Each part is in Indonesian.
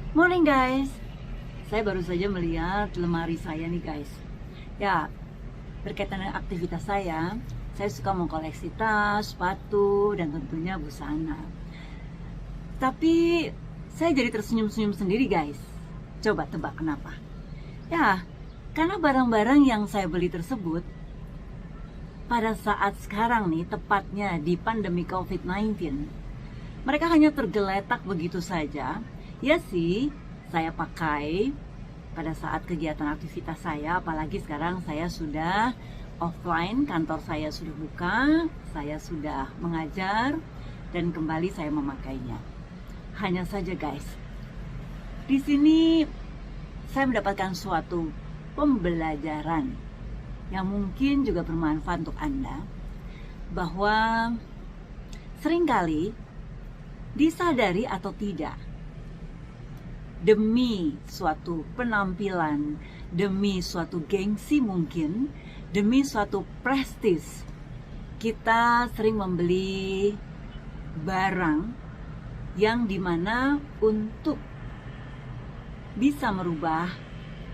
Morning guys, saya baru saja melihat lemari saya nih guys. Ya, berkaitan dengan aktivitas saya suka mengkoleksi tas, sepatu, dan tentunya busana. Tapi saya jadi tersenyum-senyum sendiri guys. Coba tebak kenapa? Ya, karena barang-barang yang saya beli tersebut pada saat sekarang nih, tepatnya di pandemi COVID-19, mereka hanya tergeletak begitu saja. Ya sih, saya pakai pada saat kegiatan aktivitas saya, apalagi sekarang saya sudah offline, kantor saya sudah buka, saya sudah mengajar, dan kembali saya memakainya. Hanya saja guys, di sini saya mendapatkan suatu pembelajaran yang mungkin juga bermanfaat untuk Anda, bahwa seringkali disadari atau tidak, demi suatu penampilan, demi suatu gengsi mungkin, demi suatu prestis, kita sering membeli barang yang dimana untuk bisa merubah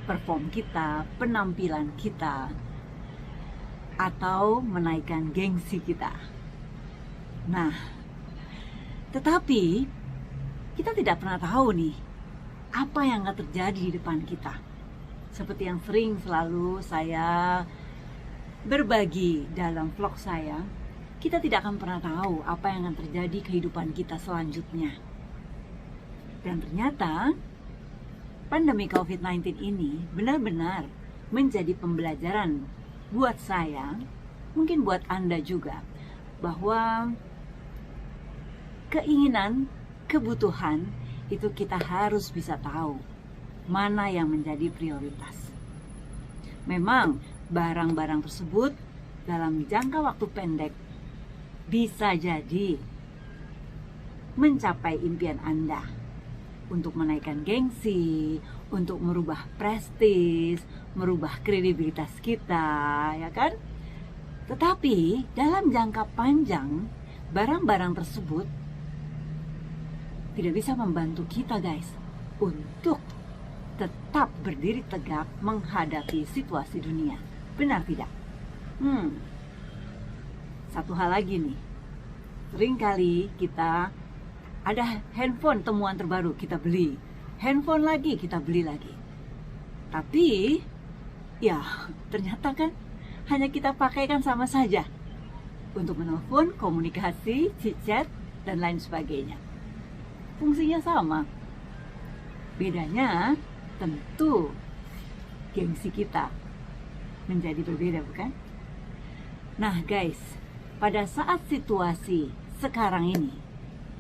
perform kita, penampilan kita, atau menaikkan gengsi kita. Nah, tetapi kita tidak pernah tahu nih apa yang akan terjadi di depan kita. Seperti yang sering selalu saya berbagi dalam vlog saya, kita tidak akan pernah tahu apa yang akan terjadi kehidupan kita selanjutnya. Dan ternyata pandemi COVID-19 ini benar-benar menjadi pembelajaran buat saya, mungkin buat Anda juga, bahwa keinginan, kebutuhan itu kita harus bisa tahu mana yang menjadi prioritas. Memang barang-barang tersebut dalam jangka waktu pendek bisa jadi mencapai impian Anda untuk menaikkan gengsi, untuk merubah prestis, merubah kredibilitas kita, ya kan? Tetapi dalam jangka panjang, barang-barang tersebut tidak bisa membantu kita guys untuk tetap berdiri tegak menghadapi situasi dunia. Benar tidak? Satu hal lagi nih, seringkali kita ada handphone temuan terbaru, kita beli handphone lagi, kita beli lagi, tapi ya ternyata kan hanya kita pakaikan sama saja untuk menelpon, komunikasi, chit-chat, dan lain sebagainya. Fungsinya sama, bedanya tentu gengsi kita menjadi berbeda, bukan? Nah guys, pada saat situasi sekarang ini,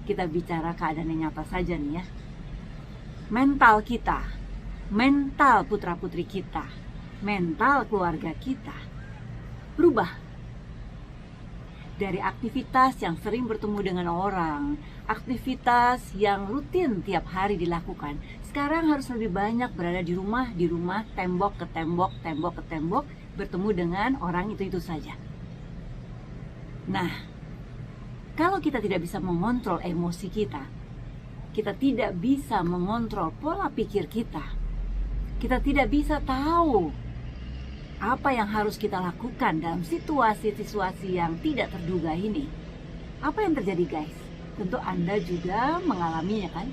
kita bicara keadaan yang nyata saja nih ya, mental kita, mental putra-putri kita, mental keluarga kita berubah. Dari aktivitas yang sering bertemu dengan orang, aktivitas yang rutin tiap hari dilakukan, sekarang harus lebih banyak berada di rumah, tembok ke tembok, tembok ke tembok, bertemu dengan orang itu saja. Nah, kalau kita tidak bisa mengontrol emosi kita, kita tidak bisa mengontrol pola pikir kita tidak bisa tahu apa yang harus kita lakukan dalam situasi-situasi yang tidak terduga ini. Apa yang terjadi guys? Tentu Anda juga mengalaminya kan?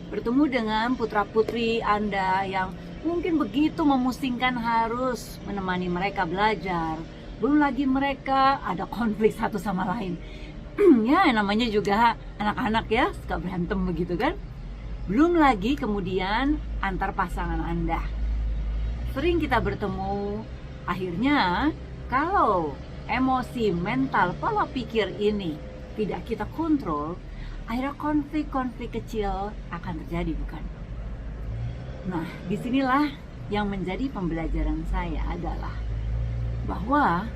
Bertemu dengan putra-putri Anda yang mungkin begitu memusingkan, harus menemani mereka belajar. Belum lagi mereka ada konflik satu sama lain. Ya namanya juga anak-anak ya, suka berantem begitu kan? Belum lagi kemudian antar pasangan Anda. Sering kita bertemu, akhirnya kalau emosi, mental, pola pikir ini tidak kita kontrol, akhirnya konflik-konflik kecil akan terjadi, bukan? Nah, disinilah yang menjadi pembelajaran saya adalah bahwa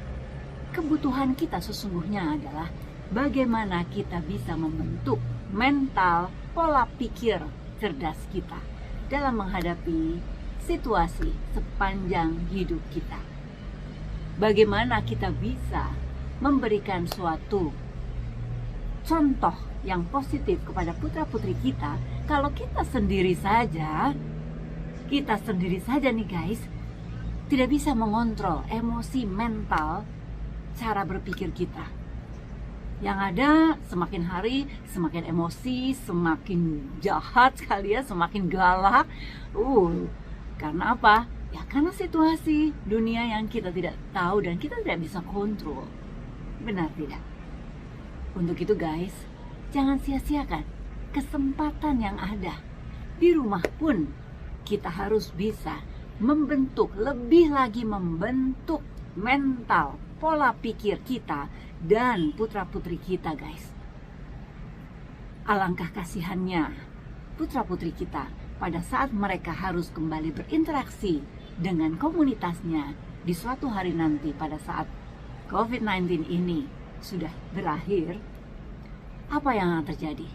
kebutuhan kita sesungguhnya adalah bagaimana kita bisa membentuk mental, pola pikir cerdas kita dalam menghadapi situasi sepanjang hidup kita. Bagaimana kita bisa memberikan suatu contoh yang positif kepada putra-putri kita Kalau kita sendiri saja nih guys, tidak bisa mengontrol emosi, mental, cara berpikir kita. Yang ada semakin hari semakin emosi, semakin jahat sekali ya, semakin galak. Karena apa? Ya karena situasi dunia yang kita tidak tahu dan kita tidak bisa kontrol. Benar tidak? Untuk itu guys, jangan sia-siakan kesempatan yang ada. Di rumah pun kita harus bisa membentuk, lebih lagi membentuk mental, pola pikir kita dan putra-putri kita guys. Alangkah kasihannya putra-putri kita pada saat mereka harus kembali berinteraksi dengan komunitasnya di suatu hari nanti pada saat COVID-19 ini sudah berakhir. Apa yang akan terjadi?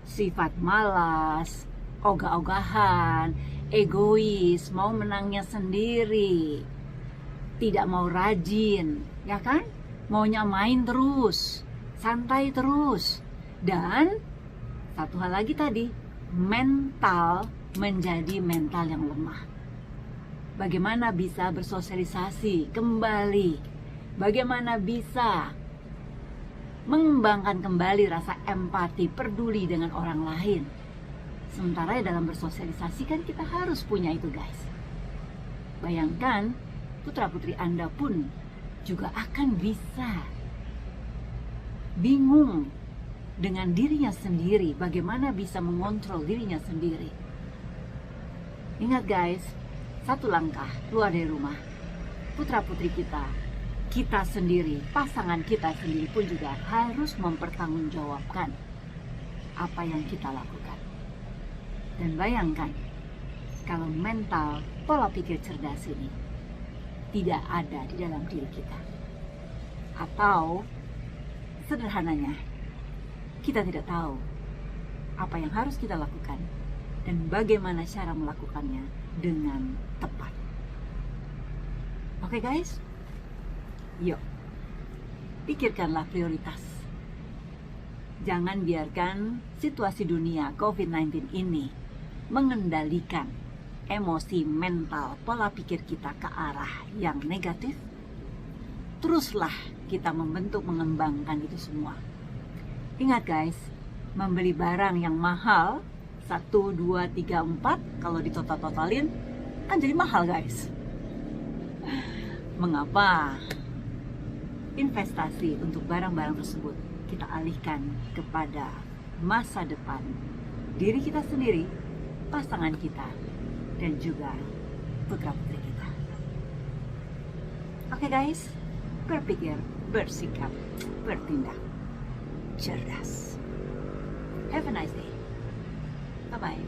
Sifat malas, ogah-ogahan, egois, mau menangnya sendiri, tidak mau rajin, ya kan? Maunya main terus, santai terus. Dan satu hal lagi tadi, mental menjadi mental yang lemah. Bagaimana bisa bersosialisasi kembali? Bagaimana bisa mengembangkan kembali rasa empati, peduli dengan orang lain? Sementara dalam bersosialisasi kan kita harus punya itu guys. Bayangkan putra-putri Anda pun juga akan bisa bingung dengan dirinya sendiri, bagaimana bisa mengontrol dirinya sendiri. Ingat guys, satu langkah keluar dari rumah, putra-putri kita sendiri, pasangan kita sendiri pun juga harus mempertanggungjawabkan apa yang kita lakukan. Dan bayangkan, kalau mental, pola pikir cerdas ini tidak ada di dalam diri kita. Atau sederhananya, kita tidak tahu apa yang harus kita lakukan dan bagaimana cara melakukannya dengan tepat. Oke guys? Yuk, pikirkanlah prioritas. Jangan biarkan situasi dunia COVID-19 ini mengendalikan emosi, mental, pola pikir kita ke arah yang negatif. Teruslah kita membentuk, mengembangkan itu semua. Ingat guys, membeli barang yang mahal 1, 2, 3, 4 kalau ditotal-totalin kan jadi mahal guys. Mengapa investasi untuk barang-barang tersebut kita alihkan kepada masa depan diri kita sendiri, pasangan kita, dan juga putra-putri kita. Oke guys, berpikir, bersikap, bertindak cerdas. Have a nice day. Bye-bye.